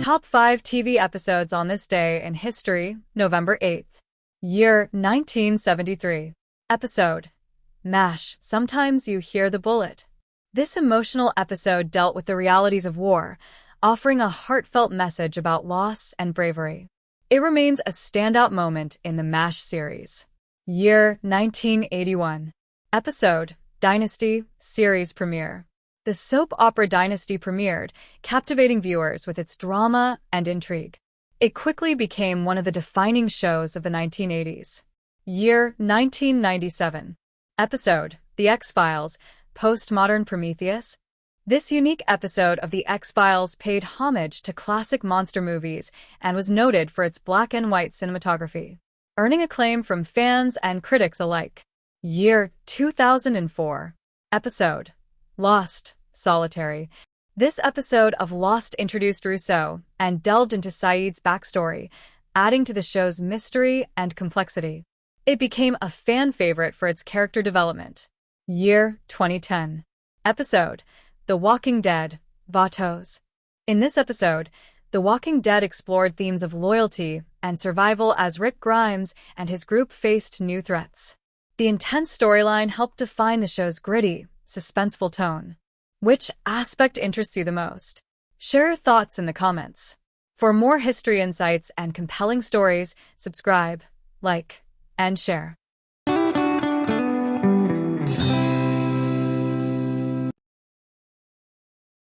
Top 5 TV episodes on this day in history, November 8th. Year 1973. Episode: MASH, Sometimes You Hear the Bullet. This emotional episode dealt with the realities of war, offering a heartfelt message about loss and bravery. It remains a standout moment in the MASH series. Year 1981. Episode: Dynasty, series premiere. The soap opera Dynasty premiered, captivating viewers with its drama and intrigue. It quickly became one of the defining shows of the 1980s. Year 1997. Episode: The X-Files, Postmodern Prometheus. This unique episode of The X-Files paid homage to classic monster movies and was noted for its black and white cinematography, earning acclaim from fans and critics alike. Year 2004. Episode: Lost, Solitary. This episode of Lost introduced Rousseau and delved into Saeed's backstory, adding to the show's mystery and complexity. It became a fan favorite for its character development. Year 2010. Episode: The Walking Dead, Vatos. In this episode, The Walking Dead explored themes of loyalty and survival as Rick Grimes and his group faced new threats. The intense storyline helped define the show's gritty, suspenseful tone. Which aspect interests you the most? Share your thoughts in the comments. For more history insights and compelling stories, subscribe, like, and share.